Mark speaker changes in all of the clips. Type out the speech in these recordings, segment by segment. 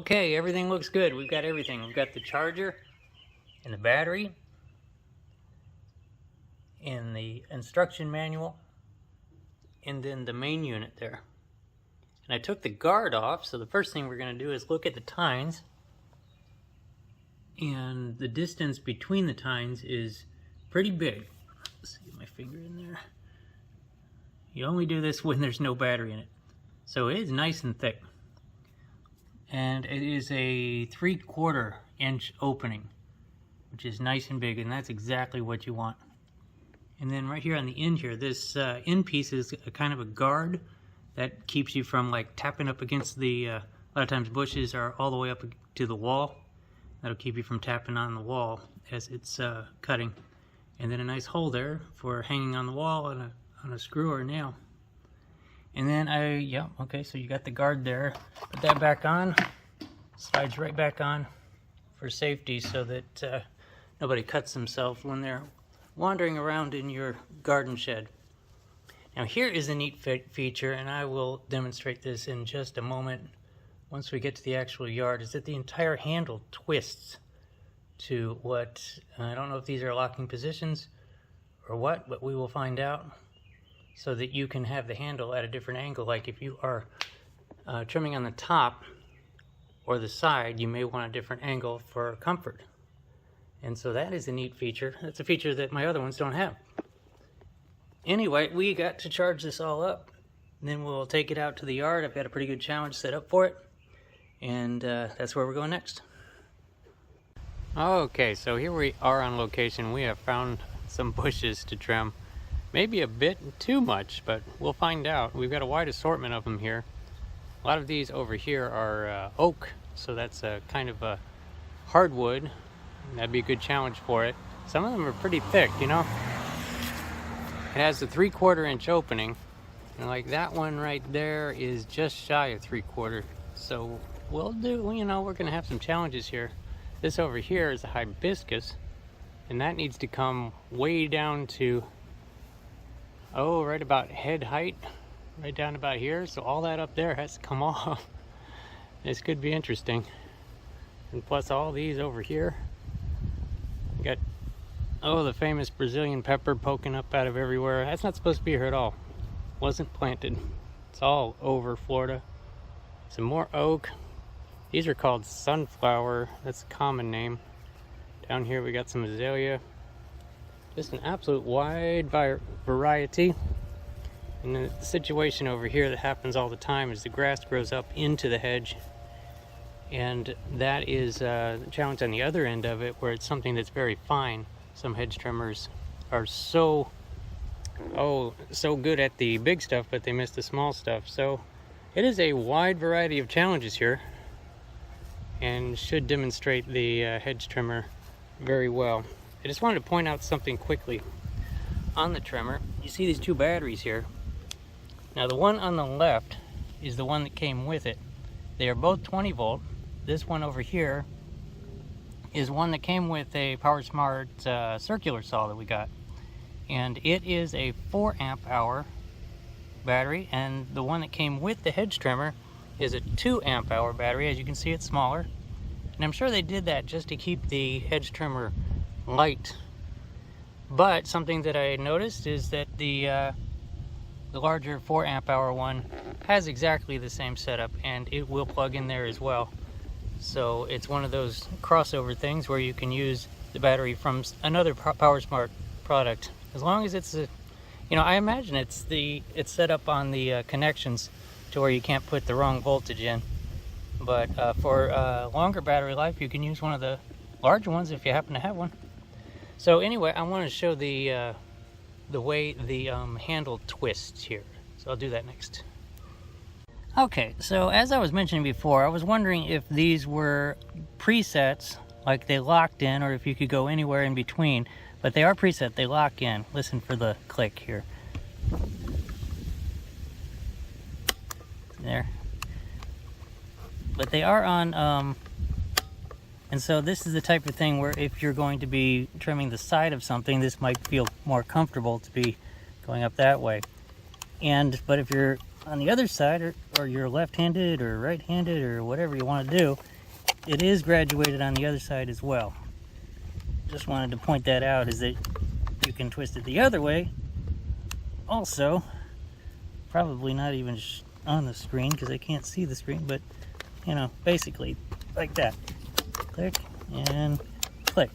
Speaker 1: Okay, everything looks good. We've got everything. We've got the charger and the battery and the instruction manual and then the main unit there. And I took the guard off, so the first thing we're going to do is look at the tines. And the distance between the tines is pretty big. Let's get my finger in there. You only do this when there's no battery in it. So it is nice and thick. And it is a 3/4 inch opening, which is nice and big, and that's exactly what you want. And then right here on the end here, this end piece is a kind of a guard that keeps you from like tapping up against the, a lot of times bushes are all the way up to the wall. That'll keep you from tapping on the wall as it's cutting. And then a nice hole there for hanging on the wall on a screw or a nail. And then okay, so you got the guard there. Put that back on, slides right back on for safety so that nobody cuts themselves when they're wandering around in your garden shed. Now here is a neat feature, and I will demonstrate this in just a moment once we get to the actual yard, is that the entire handle twists to what, I don't know if these are locking positions or what, but we will find out, so that you can have the handle at a different angle. Like if you are trimming on the top or the side, you may want a different angle for comfort. And so that is a neat feature. That's a feature that my other ones don't have. Anyway, we got to charge this all up, and then we'll take it out to the yard. I've got a pretty good challenge set up for it, and that's where we're going next. Okay, so here we are on location. We have found some bushes to trim. Maybe a bit too much, but we'll find out. We've got a wide assortment of them here. A lot of these over here are oak, so that's a kind of a hardwood. That'd be a good challenge for it. Some of them are pretty thick, you know. It has a 3/4 inch opening, and like that one right there is just shy of 3/4. So we'll do, you know, we're gonna have some challenges here. This over here is a hibiscus, and that needs to come way down to, right about head height, right down about here. So all that up there has to come off. This could be interesting. And plus all these over here. We got, the famous Brazilian pepper poking up out of everywhere. That's not supposed to be here at all. Wasn't planted. It's all over Florida. Some more oak. These are called sunflower. That's a common name. Down here we got some azalea. Just an absolute wide variety. And the situation over here that happens all the time is the grass grows up into the hedge. And that is the challenge on the other end of it, where it's something that's very fine. Some hedge trimmers are so good at the big stuff, but they miss the small stuff. So it is a wide variety of challenges here, and should demonstrate the hedge trimmer very well. I just wanted to point out something quickly on the trimmer. You see these two batteries here. Now the one on the left is the one that came with it. They are both 20 volt. This one over here is one that came with a Powersmart circular saw that we got. And it is a 4 amp hour battery, and the one that came with the hedge trimmer is a 2 amp hour battery. As you can see, it's smaller. And I'm sure they did that just to keep the hedge trimmer light. But something that I noticed is that the larger 4 amp hour one has exactly the same setup, and it will plug in there as well. So it's one of those crossover things where you can use the battery from another Powersmart product, as long as it's I imagine it's set up on the connections to where you can't put the wrong voltage in. But for longer battery life, you can use one of the larger ones if you happen to have one. So anyway, I want to show the way the handle twists here. So I'll do that next. Okay, so as I was mentioning before, I was wondering if these were presets, like they locked in, or if you could go anywhere in between. But they are preset, they lock in. Listen for the click here. There. But they are on, and so this is the type of thing where if you're going to be trimming the side of something, this might feel more comfortable to be going up that way. But if you're on the other side, or you're left-handed or right-handed or whatever you want to do, it is graduated on the other side as well. Just wanted to point that out, is that you can twist it the other way also. Probably not even on the screen because I can't see the screen, but you know, basically like that. Click and click.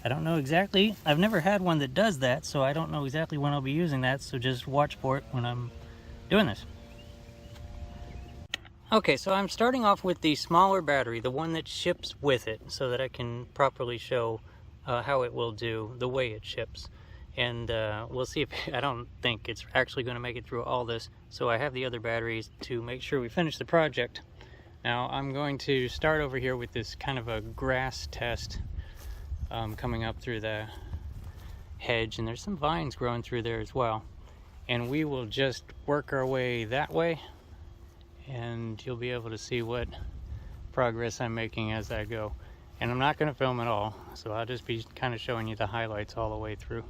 Speaker 1: I don't know exactly, I've never had one that does that, so I don't know exactly when I'll be using that, so just watch for it when I'm doing this. Okay, so I'm starting off with the smaller battery, the one that ships with it, so that I can properly show how it will do the way it ships. And we'll see if, I don't think it's actually going to make it through all this, so I have the other batteries to make sure we finish the project. Now I'm going to start over here with this kind of a grass test coming up through the hedge, and there's some vines growing through there as well. And we will just work our way that way, and you'll be able to see what progress I'm making as I go. And I'm not going to film it all, so I'll just be kind of showing you the highlights all the way through.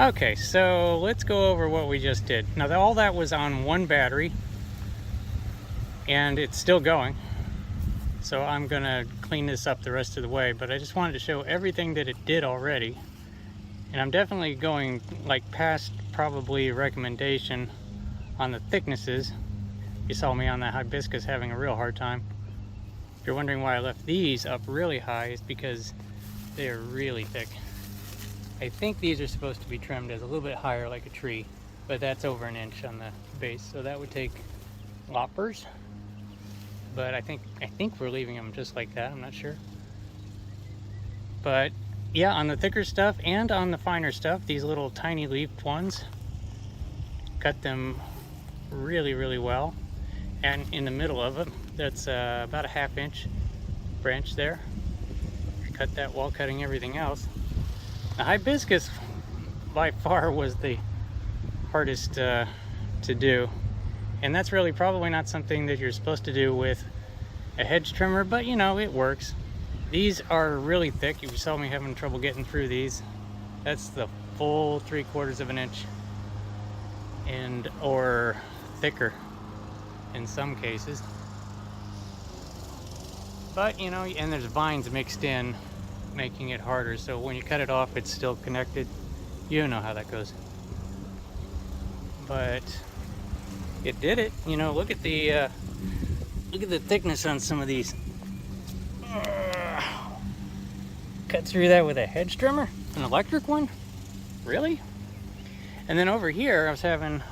Speaker 1: Okay, so let's go over what we just did. Now, all that was on one battery, and it's still going. So I'm gonna clean this up the rest of the way, but I just wanted to show everything that it did already. And I'm definitely going like past probably recommendation on the thicknesses. You saw me on that hibiscus having a real hard time. If you're wondering why I left these up really high, it's because they're really thick. I think these are supposed to be trimmed as a little bit higher like a tree, but that's over an inch on the base, so that would take loppers. But I think we're leaving them just like that. I'm not sure. But yeah, on the thicker stuff and on the finer stuff, these little tiny leafed ones, cut them really, really well. And in the middle of it, that's about a 1/2 inch branch there. Cut that while cutting everything else. The hibiscus by far was the hardest to do. And that's really probably not something that you're supposed to do with a hedge trimmer, but you know, it works. These are really thick. You saw me having trouble getting through these. That's the full 3/4 of an inch and or thicker in some cases. But you know, and there's vines mixed in, making it harder. So when you cut it off, it's still connected. You know how that goes. But it did it. You know, look at the thickness on some of these. Cut through that with a hedge trimmer, an electric one, really? And then over here, I was having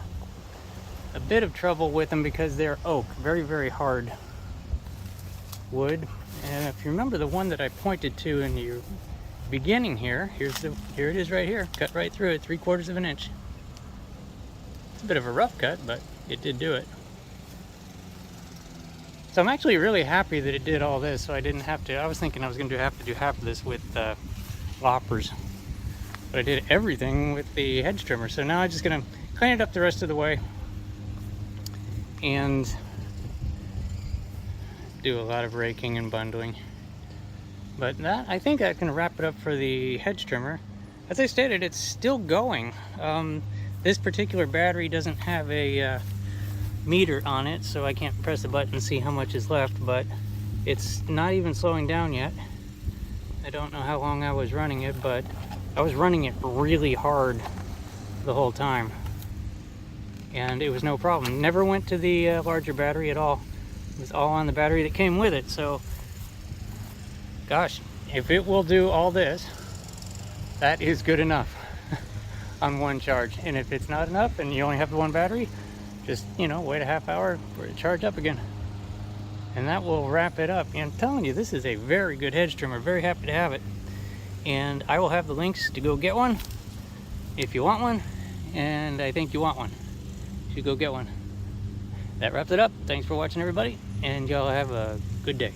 Speaker 1: a bit of trouble with them because they're oak, very, very hard wood. And if you remember the one that I pointed to in the beginning here, here it is right here, cut right through it, 3/4 of an inch. It's a bit of a rough cut, but it did do it. So I'm actually really happy that it did all this, so I didn't have to. I was thinking I was going to have to do half of this with loppers, but I did everything with the hedge trimmer. So now I'm just going to clean it up the rest of the way and do a lot of raking and bundling. But that, I think that can wrap it up for the hedge trimmer. As I stated, it's still going. This particular battery doesn't have a meter on it, so I can't press the button and see how much is left, but it's not even slowing down yet. I don't know how long I was running it, but I was running it really hard the whole time, and it was no problem. Never went to the larger battery at all. It was all on the battery that came with it. So gosh, if it will do all this, that is good enough on one charge. And if it's not enough and you only have the one battery, just, you know, wait a half hour for it to charge up again. And that will wrap it up. And I'm telling you, this is a very good hedge trimmer. Very happy to have it. And I will have the links to go get one if you want one. And I think you want one. You should go get one. That wraps it up. Thanks for watching, everybody. And y'all have a good day.